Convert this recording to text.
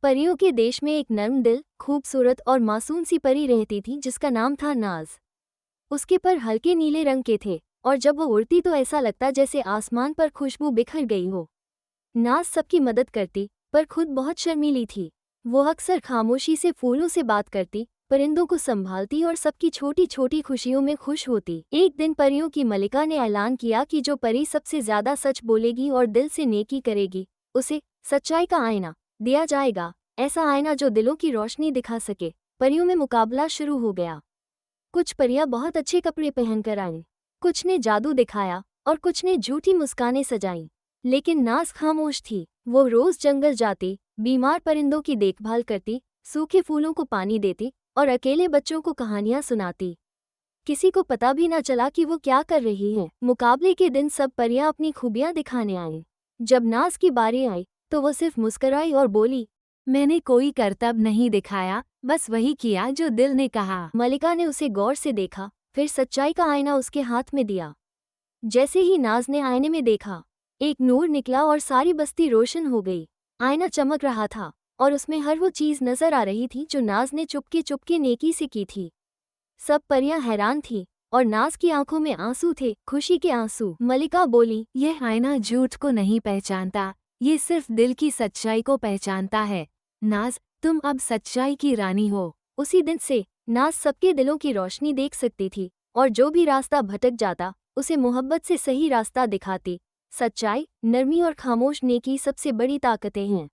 परियों के देश में एक नर्म दिल, खूबसूरत और मासूम सी परी रहती थी जिसका नाम था नाज। उसके पर हल्के नीले रंग के थे और जब वो उड़ती तो ऐसा लगता जैसे आसमान पर खुशबू बिखर गई हो। नाज सबकी मदद करती पर खुद बहुत शर्मीली थी। वो अक्सर खामोशी से फूलों से बात करती, परिंदों को संभालती और सबकी छोटी छोटी खुशियों में खुश होती। एक दिन परियों की मलिका ने ऐलान किया कि जो परी सबसे ज्यादा सच बोलेगी और दिल से नेकी करेगी, उसे सच्चाई का आईना दिया जाएगा। ऐसा आईना जो दिलों की रोशनी दिखा सके। परियों में मुकाबला शुरू हो गया। कुछ परियां बहुत अच्छे कपड़े पहनकर आईं, कुछ ने जादू दिखाया और कुछ ने झूठी मुस्कानें सजाईं। लेकिन नाज खामोश थी। वो रोज जंगल जाती, बीमार परिंदों की देखभाल करती, सूखे फूलों को पानी देती और अकेले बच्चों को कहानियां सुनाती। किसी को पता भी न चला कि वो क्या कर रही है। मुकाबले के दिन सब परियां अपनी खूबियां दिखाने आईं। जब नाज की बारी आई तो वो सिर्फ मुस्कुराई और बोली, मैंने कोई करतब नहीं दिखाया, बस वही किया जो दिल ने कहा। मलिका ने उसे गौर से देखा, फिर सच्चाई का आईना उसके हाथ में दिया। जैसे ही नाज ने आईने में देखा, एक नूर निकला और सारी बस्ती रोशन हो गई। आईना चमक रहा था और उसमें हर वो चीज नजर आ रही थी जो नाज ने चुपके चुपके नेकी से की थी। सब परियां हैरान थीं और नाज की आंखों में आंसू थे, खुशी के आंसू। मलिका बोली, यह आईना झूठ को नहीं पहचानता, ये सिर्फ दिल की सच्चाई को पहचानता है। नाज, तुम अब सच्चाई की रानी हो। उसी दिन से नाज सबके दिलों की रोशनी देख सकती थी और जो भी रास्ता भटक जाता उसे मोहब्बत से सही रास्ता दिखाती। सच्चाई, नरमी और खामोश नेकी सबसे बड़ी ताकतें हैं।